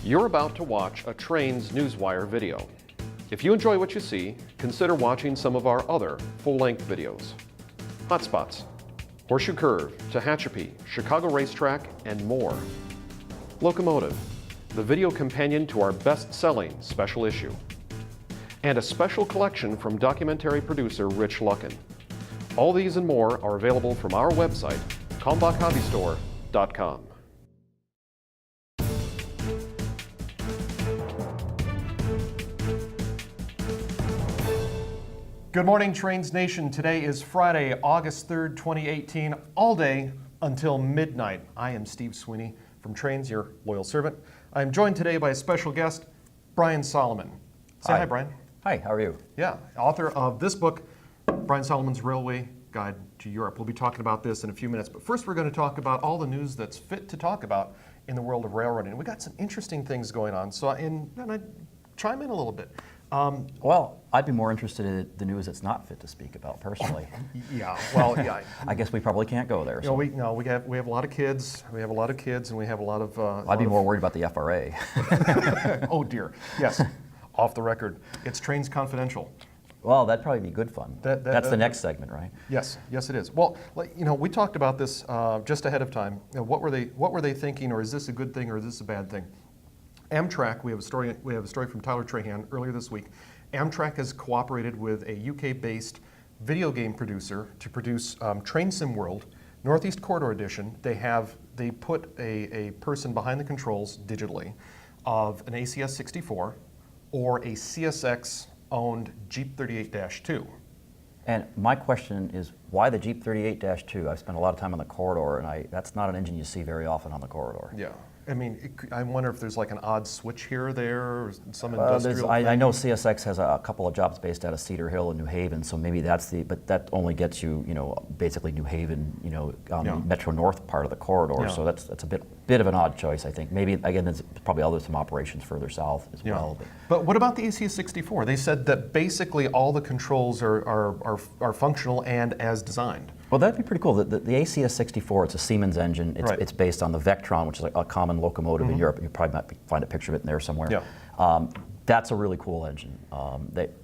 You're about to watch a Trains Newswire video. If you enjoy what you see, consider watching some of our other full-length videos. Hotspots, Horseshoe Curve, Tehachapi, Chicago Racetrack, and more. Locomotive, the video companion to our best-selling special issue. And a special collection from documentary producer Rich Luckin. All these and more are available from our website, kalmbachhobbystore.com. Good morning, Trains Nation. Today is Friday, August 3rd, 2018, all day until midnight. I am Steve Sweeney from Trains, your loyal servant. I am joined today by a special guest, Brian Solomon. Say hi, Brian. Hi, how are you? Yeah, author of this book, Brian Solomon's Railway Guide to Europe. We'll be talking about this in a few minutes, but first we're going to talk about all the news that's fit to talk about in the world of railroading. We got some interesting things going on, so and I chime in a little bit. Well, I'd be more interested in the news that's not fit to speak about personally. Yeah, well, yeah. I guess we probably can't go there. So. We have a lot of kids. We have a lot of kids, and we have a lot of. I'd be more worried about the FRA. Oh dear, yes. Off the record, it's Trains Confidential. Well, that'd probably be good fun. That's the next segment, right? Yes, yes, it is. Well, we talked about this just ahead of time. What were they thinking, or is this a good thing, or is this a bad thing? Amtrak, we have a story from Tyler Trahan earlier this week. Amtrak has cooperated with a UK-based video game producer to produce Train Sim World, Northeast Corridor Edition. They put a person behind the controls digitally of an ACS 64 or a CSX-owned Jeep 38-2. And my question is, why the Jeep 38-2? I've spent a lot of time on the corridor, and that's not an engine you see very often on the corridor. Yeah. I mean, I wonder if there's like an odd switch here or there, or some industrial I know CSX has a couple of jobs based out of Cedar Hill and New Haven, so maybe but that only gets you, basically New Haven, on the Metro North part of the corridor, yeah. So that's a bit of an odd choice, I think. Maybe, again, there's probably some operations further south as well. But what about the ACS 64? They said that basically all the controls are functional and as designed. Well, that'd be pretty cool. The ACS 64, it's a Siemens engine. It's based on the Vectron, which is a common locomotive in Europe. You probably might find a picture of it in there somewhere. Yeah. That's a really cool engine.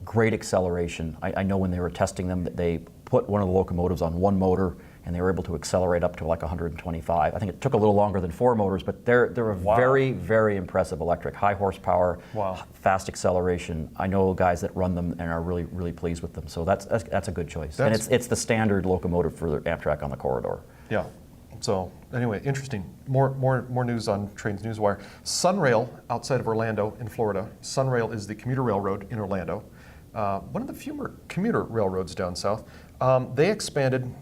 Great acceleration. I know when they were testing them, that they put one of the locomotives on one motor, and they were able to accelerate up to like 125. I think it took a little longer than 4 motors, but they're a very, very impressive electric. High horsepower, fast acceleration. I know guys that run them and are really, really pleased with them. So that's a good choice. And it's the standard locomotive for Amtrak on the corridor. Yeah. So anyway, interesting. More news on Trains Newswire. Sunrail outside of Orlando in Florida. Sunrail is the commuter railroad in Orlando. One of the fewer commuter railroads down south. They expanded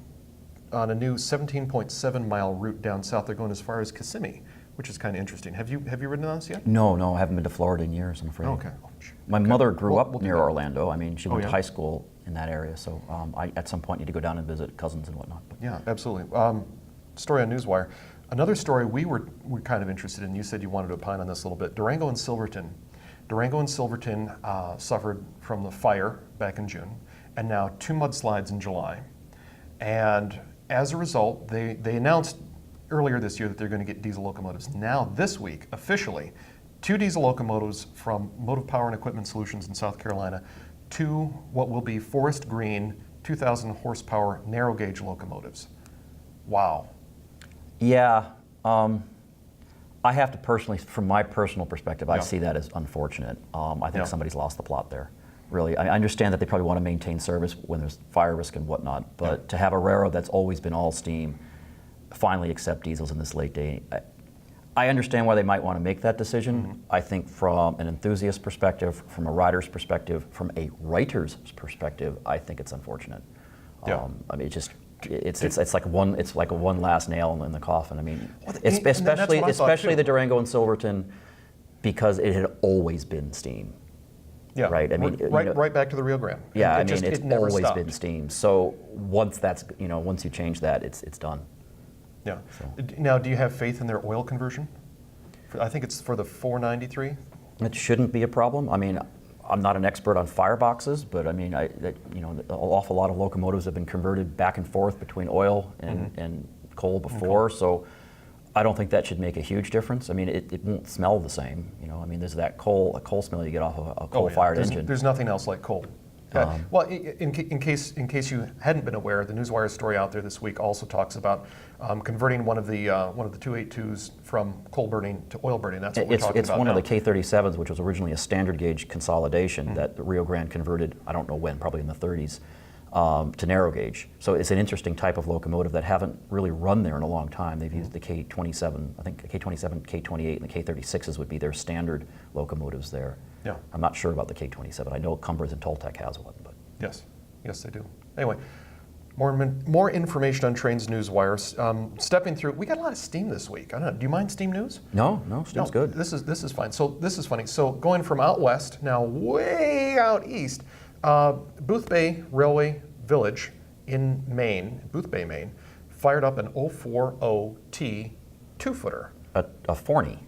on a new 17.7 mile route down south. They're going as far as Kissimmee, which is kind of interesting. Have you ridden on this yet? No, I haven't been to Florida in years, I'm afraid. Okay. My mother grew up near Orlando. I mean, she went to high school in that area, so I at some point need to go down and visit cousins and whatnot. But. Yeah, absolutely. Story on Newswire. Another story we were kind of interested in, you said you wanted to opine on this a little bit, Durango and Silverton. Durango and Silverton suffered from the fire back in June, and now 2 mudslides in July. And as a result, they announced earlier this year that they're going to get diesel locomotives. Now, this week, officially, 2 diesel locomotives from Motive Power and Equipment Solutions in South Carolina, 2 what will be forest green 2,000 horsepower narrow gauge locomotives. Wow. Yeah. I have to personally, from my personal perspective, I see that as unfortunate. I think somebody's lost the plot there. Really, I understand that they probably want to maintain service when there's fire risk and whatnot, but to have a railroad that's always been all steam finally accept diesels in this late day, I understand why they might want to make that decision. I think from an enthusiast perspective, from a rider's perspective, from a writer's perspective, I think it's unfortunate. I mean, it's like a one last nail in the coffin. I mean, especially the Durango and Silverton, because it had always been steam. Yeah, right. I mean, right back to the Rio Grande. Yeah, it's always been steam. So once once you change that, it's done. Yeah. So. Now, do you have faith in their oil conversion? I think it's for the 493. It shouldn't be a problem. I mean, I'm not an expert on fireboxes, but I mean, an awful lot of locomotives have been converted back and forth between oil and coal before. So I don't think that should make a huge difference. I mean, it won't smell the same. You know, I mean, there's that a coal smell you get off of a coal-fired engine. There's nothing else like coal. Well, in case you hadn't been aware, the Newswire story out there this week also talks about converting one of the 282s from coal burning to oil burning. That's what we're talking about. It's one of the K-37s, which was originally a standard gauge consolidation that the Rio Grande converted. I don't know when, probably in the 30s. To narrow gauge. So it's an interesting type of locomotive that haven't really run there in a long time. They've used the K-27, I think the K-27, K-28, and the K-36s would be their standard locomotives there. Yeah. I'm not sure about the K-27. I know Cumbers and Toltec has one, but yes, they do. Anyway, more information on Trains Newswire. Stepping through, we got a lot of steam this week. I don't know. Do you mind steam news? No, steam's good. This is fine. So this is funny. So going from out west now way out east. Boothbay Railway Village in Maine, Boothbay, Maine, fired up an 040T two-footer. A Forney.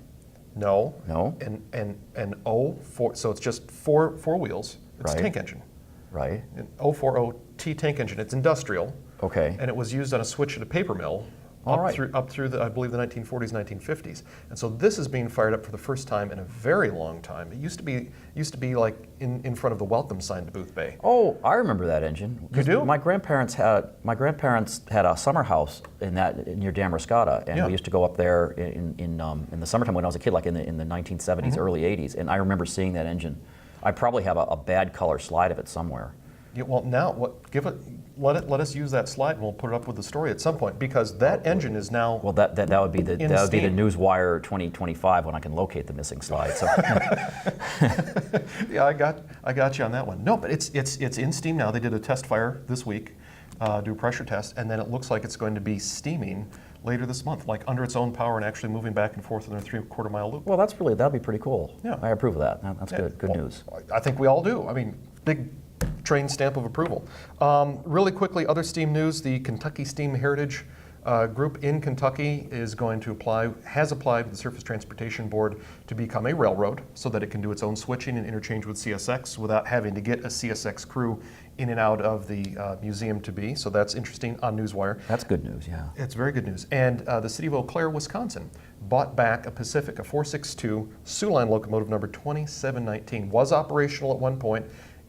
No. An 04, so it's just four wheels. It's a tank engine. Right. An 040T tank engine. It's industrial. Okay. And it was used on a switch at a paper mill up through the, I believe, the 1940s, 1950s. And so this is being fired up for the first time in a very long time. It used to be like in front of the welcome sign to Boothbay. Oh, I remember that engine. You do? My grandparents had a summer house near Damariscotta, and we used to go up there in the summertime when I was a kid, like in the 1970s, early 80s. And I remember seeing that engine. I probably have a bad color slide of it somewhere. Yeah, well, now let us use that slide, and we'll put it up with the story at some point, because that engine is now. Well, that would be the steam. Newswire 2025 when I can locate the missing slide. So. Yeah, I got you on that one. No, but it's in steam now. They did a test fire this week, do a pressure test, and then it looks like it's going to be steaming later this month, like under its own power and actually moving back and forth in a 3/4 mile loop. Well, that'd be pretty cool. Yeah, I approve of that. That's good news. I think we all do. I mean, big train stamp of approval. Really quickly, other steam news: the Kentucky Steam Heritage group in Kentucky has applied to the Surface Transportation Board to become a railroad so that it can do its own switching and interchange with CSX without having to get a CSX crew in and out of the museum to be. So that's interesting on Newswire. That's good news, yeah. It's very good news. And the city of Eau Claire, Wisconsin, bought back a Pacific, a 462 Sioux Line locomotive number 2719. Was operational at one point,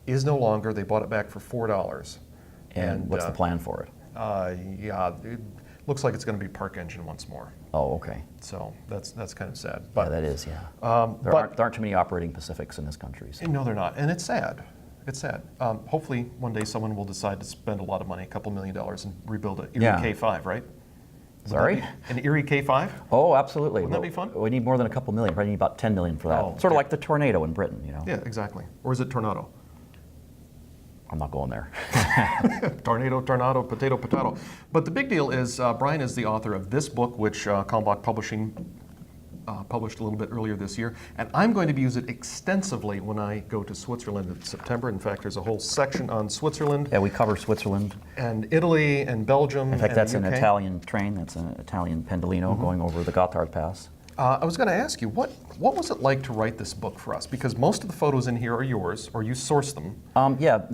is no longer. They bought it back for $4. And what's the plan for it? It looks like it's going to be park engine once more. Oh, okay. So that's kind of sad. But, yeah, that is, yeah. There aren't too many operating Pacifics in this country. So. No, they're not. And it's sad. It's sad. Hopefully one day someone will decide to spend a lot of money, $2 million, and rebuild an Erie K5, right? Sorry? An Erie K5? Oh, absolutely. Wouldn't that be fun? We need more than a couple million. Probably need about 10 million for that. Oh, sort of like the tornado in Britain, you know? Yeah, exactly. Or is it tornado? I'm not going there. Tornado, potato. But the big deal is Brian is the author of this book, which Kalmbach Publishing published a little bit earlier this year. And I'm going to use it extensively when I go to Switzerland in September. In fact, there's a whole section on Switzerland. Yeah, we cover Switzerland. And Italy and Belgium. In fact, that's an Italian train. That's an Italian Pendolino going over the Gotthard Pass. I was going to ask you, what was it like to write this book for us? Because most of the photos in here are yours, or you sourced them.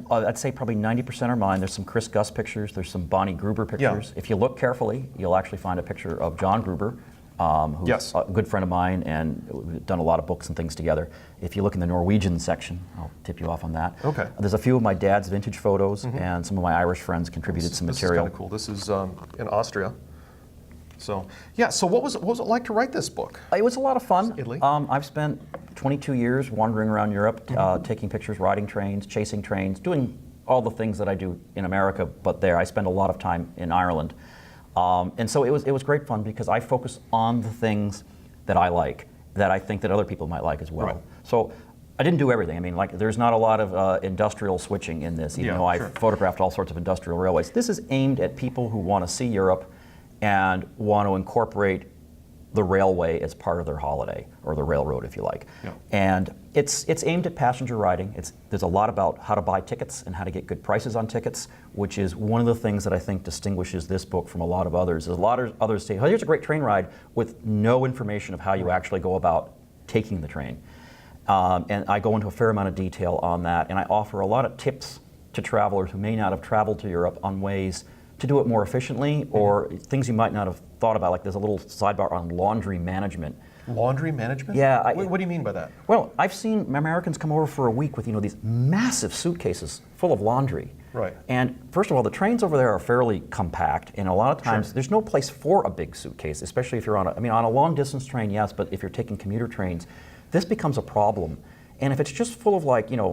I'd say probably 90% are mine. There's some Chris Gus pictures. There's some Bonnie Gruber pictures. Yeah. If you look carefully, you'll actually find a picture of John Gruber, who's a good friend of mine, and we've done a lot of books and things together. If you look in the Norwegian section, I'll tip you off on that. Okay. There's a few of my dad's vintage photos, and some of my Irish friends contributed some material. This is kind of cool. This is in Austria. So, yeah, so what was it like to write this book? It was a lot of fun. Italy? I've spent 22 years wandering around Europe, taking pictures, riding trains, chasing trains, doing all the things that I do in America, but there. I spend a lot of time in Ireland. And so it was great fun because I focus on the things that I like, that I think that other people might like as well. Right. So I didn't do everything. I mean, like, there's not a lot of industrial switching in this, even though I photographed all sorts of industrial railways. This is aimed at people who want to see Europe and want to incorporate the railway as part of their holiday, or the railroad, if you like. Yeah. And it's aimed at passenger riding. There's a lot about how to buy tickets and how to get good prices on tickets, which is one of the things that I think distinguishes this book from a lot of others. There's a lot of others say, oh, here's a great train ride, with no information of how you actually go about taking the train. And I go into a fair amount of detail on that, and I offer a lot of tips to travelers who may not have traveled to Europe on ways to do it more efficiently, or things you might not have thought about, like there's a little sidebar on laundry management. Laundry management? Yeah. What do you mean by that? Well, I've seen Americans come over for a week with, these massive suitcases full of laundry. Right. And first of all, the trains over there are fairly compact, and a lot of times there's no place for a big suitcase, especially if you're on a long distance train, yes, but if you're taking commuter trains, this becomes a problem. And if it's just full of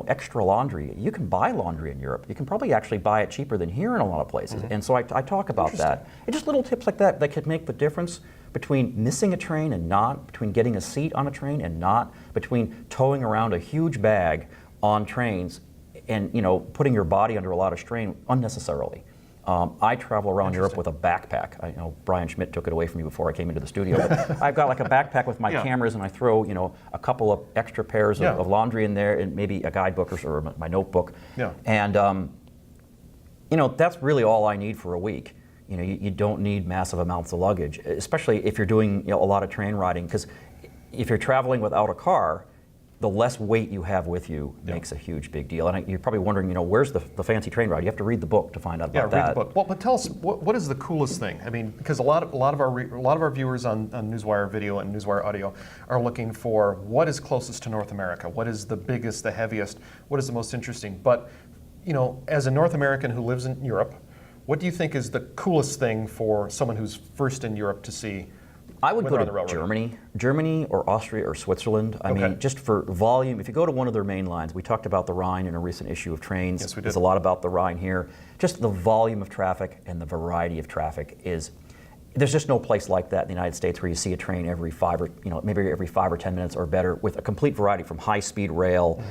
extra laundry, you can buy laundry in Europe. You can probably actually buy it cheaper than here in a lot of places. And so I talk about that. And just little tips like that could make the difference between missing a train and not, between getting a seat on a train and not, between towing around a huge bag on trains and putting your body under a lot of strain unnecessarily. I travel around Europe with a backpack. I know Brian Schmidt took it away from me before I came into the studio. But I've got like a backpack with my cameras, and I throw a couple of extra pairs of laundry in there, and maybe a guidebook or my notebook. Yeah. And that's really all I need for a week. You don't need massive amounts of luggage, especially if you're doing a lot of train riding, because if you're traveling without a car, the less weight you have with you makes a huge big deal. And you're probably wondering, where's the fancy train ride? You have to read the book to find out about that. Yeah, read the book. Well, but tell us, what is the coolest thing? I mean, because a lot of our viewers on Newswire video and Newswire audio are looking for what is closest to North America, what is the biggest, the heaviest, what is the most interesting. But as a North American who lives in Europe, what do you think is the coolest thing for someone who's first in Europe to see? I would go to Germany or Austria or Switzerland. I mean, just for volume, if you go to one of their main lines, we talked about the Rhine in a recent issue of Trains. Yes, we did. There's a lot about the Rhine here. Just the volume of traffic and the variety of traffic there's just no place like that in the United States where you see a train every maybe every 5 or 10 minutes or better, with a complete variety from high-speed rail,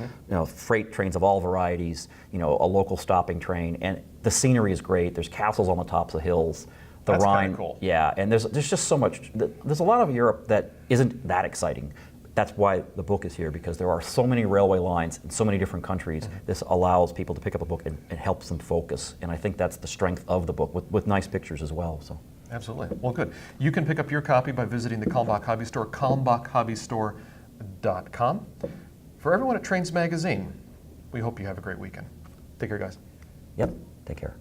freight trains of all varieties, a local stopping train, and the scenery is great. There's castles on the tops of hills. The That's Rhine, cool. Yeah, and there's just so much. There's a lot of Europe that isn't that exciting. That's why the book is here, because there are so many railway lines in so many different countries. This allows people to pick up a book and helps them focus. And I think that's the strength of the book, with nice pictures as well. So. Absolutely. Well, good. You can pick up your copy by visiting the Kalmbach Hobby Store, kalmbachhobbystore.com. For everyone at Trains Magazine, we hope you have a great weekend. Take care, guys. Yep, take care.